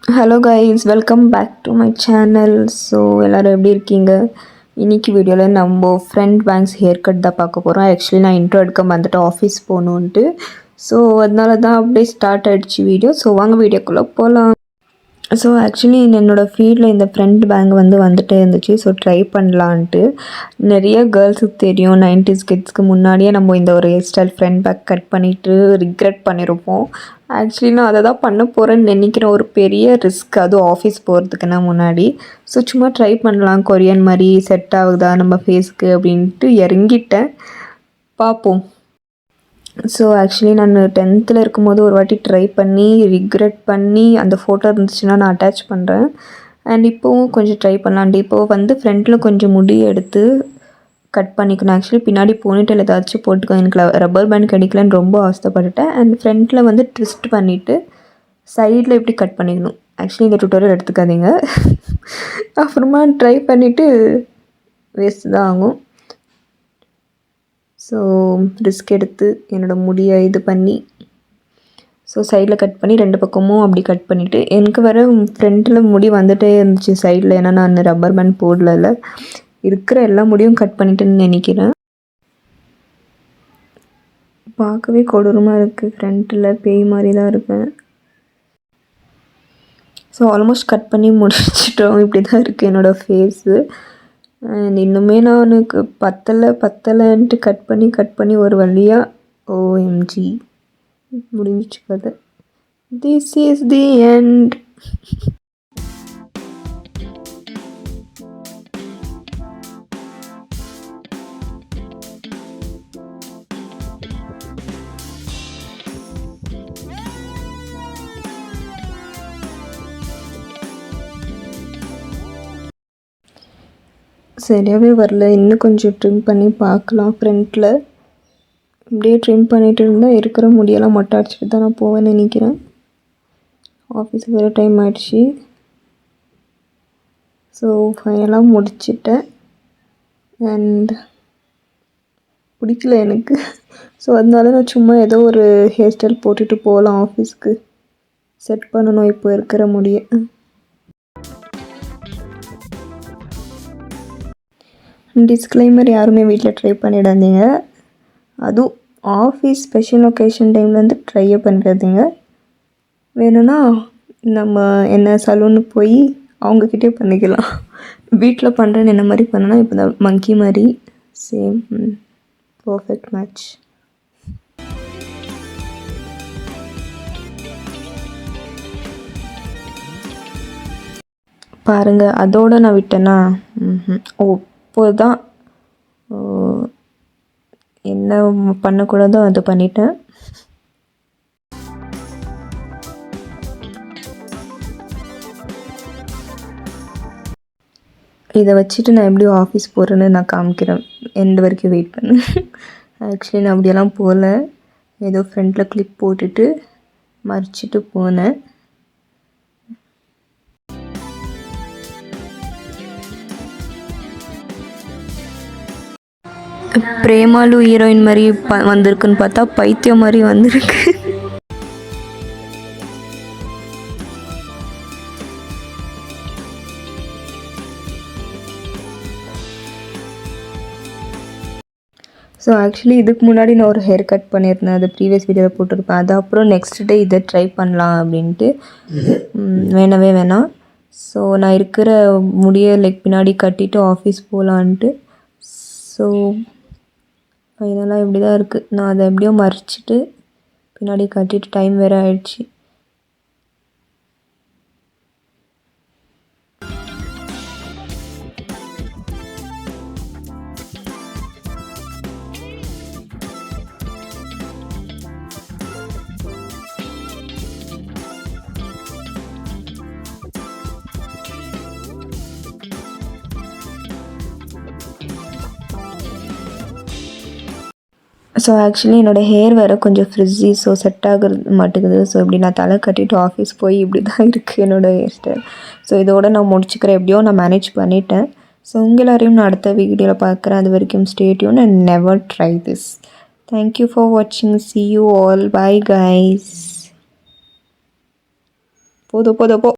Hello guys, welcome back to my channel. So எல்லோரும் எப்படி இருக்கீங்க? இன்றைக்கி வீடியோவில் நம்ம ஃப்ரண்ட் பேங்க்ஸ் ஹேர் கட் தான் பார்க்க போகிறோம். ஆக்சுவலி நான் இன்ட்ரோ எடுக்க வந்துட்டு ஆஃபீஸ் போகணுன்ட்டு. ஸோ அதனால தான் அப்படியே ஸ்டார்ட் ஆகிடுச்சு வீடியோ. ஸோ வாங்க வீடியோக்குள்ளே போகலாம். ஸோ ஆக்சுவலி என்னோடய ஃபீல்டில் இந்த ஃப்ரண்ட் பேங்க் வந்துட்டே இருந்துச்சு. ஸோ ட்ரை பண்ணலான்ட்டு நிறைய கேர்ள்ஸுக்கு தெரியும். 90s கிட்ஸ்க்கு முன்னாடியே நம்ம இந்த ஒரு hair style front back cut பண்ணிவிட்டு ரிக்ரெட் பண்ணியிருப்போம். ஆக்சுவலி நான் அதை தான் பண்ண போகிறேன்னு நினைக்கிறேன். ஒரு பெரிய ரிஸ்க், அதுவும் ஆஃபீஸ் போகிறதுக்குன்னா முன்னாடி. ஸோ சும்மா ட்ரை பண்ணலாம், கொரியன் மாதிரி செட் ஆகுதா நம்ம ஃபேஸ்க்கு அப்படின்ட்டு இறங்கிட்டேன். பார்ப்போம். ஸோ ஆக்சுவலி நான் 10th இருக்கும்போது ஒரு வாட்டி ட்ரை பண்ணி ரிக்ரெட் பண்ணி அந்த ஃபோட்டோ இருந்துச்சுன்னா நான் அட்டாச் பண்ணுறேன். அண்ட் இப்போவும் கொஞ்சம் ட்ரை பண்ணலான்ட்டு. இப்போது ஃப்ரண்ட்டில் கொஞ்சம் முடி எடுத்து கட் பண்ணிக்கணும். ஆக்சுவலி பின்னாடி போனிட்டேல் ஏதாச்சும் போட்டுக்கோ. எனக்கு ரப்பர் பேண்ட் கிடைக்கலன்னு ரொம்ப அவஸ்தைப்பட்டுட்டேன். அண்ட் ஃப்ரண்ட்டில் ட்விஸ்ட் பண்ணிவிட்டு சைடில் எப்படி கட் பண்ணிக்கணும். ஆக்சுவலி இந்த டுட்டோரியல் எடுத்துக்காதீங்க. அப்புறமா ட்ரை பண்ணிவிட்டு வேஸ்ட்டு தான் ஆகும். ஸோ ரிஸ்க் எடுத்து என்னோடய முடியை இது பண்ணி சைடில் கட் பண்ணி 2 பக்கமும் அப்படி கட் பண்ணிவிட்டு, எனக்கு வர ஃப்ரண்ட்டில் முடி வந்துகிட்டே இருந்துச்சு சைடில். ஏன்னா நான் ரப்பர் பேண்ட் போடல. இருக்கிற எல்லா முடியும் கட் பண்ணிட்டேன்னு நினைக்கிறேன். பார்க்கவே கொடூரமாக இருக்குது. ஃப்ரண்ட்டில் பேய் மாதிரி தான் இருக்கேன். ஸோ ஆல்மோஸ்ட் கட் பண்ணி முடிச்சிட்டோம். இப்படி தான் இருக்குது என்னோடய ஃபேஸு. அண்ட் இன்னுமே நான் எனக்கு பத்தலைன்ட்டு கட் பண்ணி ஒரு வழியாக ஓஎம்ஜி முடிஞ்சிச்சு கதை. This is the end. சரியாகவே வரல. இன்னும் கொஞ்சம் ட்ரிம் பண்ணி பார்க்கலாம். ஃப்ரண்ட்டில் இப்படியே ட்ரிம் பண்ணிகிட்டு இருந்தால் இருக்கிற முடியெல்லாம் மொட்டை அடிச்சுட்டு தான் நான் போவேன்னு நினைக்கிறேன். ஆஃபீஸுக்கு வேறு டைம் ஆகிடுச்சு. ஸோ ஃபைனலாக முடிச்சிட்டேன். அண்ட் பிடிக்கல எனக்கு. ஸோ அதனால நான் சும்மா ஏதோ ஒரு ஹேர் ஸ்டைல் போட்டுட்டு போகலாம் ஆஃபீஸ்க்கு. செட் பண்ணணும் இப்போ இருக்கிற முடியை. டிஸ்க்ளைமர், யாருமே வீட்டில் ட்ரை பண்ணிடாதீங்க. அதுவும் ஆஃபீஸ் ஸ்பெஷல் ஒகேஷன் டைமில் ட்ரையே பண்ணுறாதீங்க. வேணும்னா நம்ம என்ன சலூனுக்கு போய் அவங்கக்கிட்டே பண்ணிக்கலாம். வீட்டில் பண்ணுறேன்னு என்ன மாதிரி பண்ணனா இப்போ தான் மங்கி மாதிரி சேம் பர்ஃபெக்ட் மேட்ச். பாருங்கள், அதோடு நான் விட்டேன்னா அப்போது தான் என்ன பண்ணக்கூடாதோ அதை பண்ணிட்டேன். இதை வச்சுட்டு நான் எப்படி ஆஃபீஸ் போகிறேன்னு நான் காமிக்கிறேன். எண்டு வரைக்கும் வெயிட் பண்ணு. ஆக்சுவலி நான் அப்படியெல்லாம் போகல. ஏதோ ஃப்ரண்ட்டில் கிளிப் போட்டுட்டு மறைச்சிட்டு போனேன். பிரேமாலு ஹீரோயின் மாதிரி வந்திருக்குன்னு பார்த்தா பைத்தியம் மாதிரி வந்திருக்கு. ஸோ ஆக்சுவலி இதுக்கு முன்னாடி நான் ஒரு ஹேர் கட் பண்ணியிருந்தேன். அது ப்ரீவியஸ் வீடியோவில் போட்டிருப்பேன். அது அப்புறம் நெக்ஸ்ட் டே இதை ட்ரை பண்ணலாம் அப்படின்ட்டு வேணாம். ஸோ நான் இருக்கிற முடியை பின்னாடி கட்டிட்டு ஆஃபீஸ் போகலான்ட்டு. ஸோ ஃபைனலாக இப்படி தான் இருக்குது. நான் அதை எப்படியோ மறைச்சிட்டு பின்னாடி கட்டிட்டு டைம் வேறு ஆயிடுச்சு. ஸோ ஆக்சுவலி என்னோடய ஹேர் வேறு கொஞ்சம் ஃப்ரிஸி. ஸோ செட் ஆகிறது மாட்டேங்குது. ஸோ இப்படி நான் தலை கட்டிட்டு ஆஃபீஸ் போய் இப்படி தான் இருக்குது என்னோடய ஹேர் ஸ்டைல். ஸோ இதோடு நான் முடிச்சுக்கிறேன். எப்படியோ நான் மேனேஜ் பண்ணிட்டேன். ஸோ உங்கள் எல்லாரையும் நான் அடுத்த வீடியோவில் பார்க்குறேன். அது வரைக்கும் stay tune and never try this. Thank you for வாட்சிங். see you all. bye guys. போதும் போ.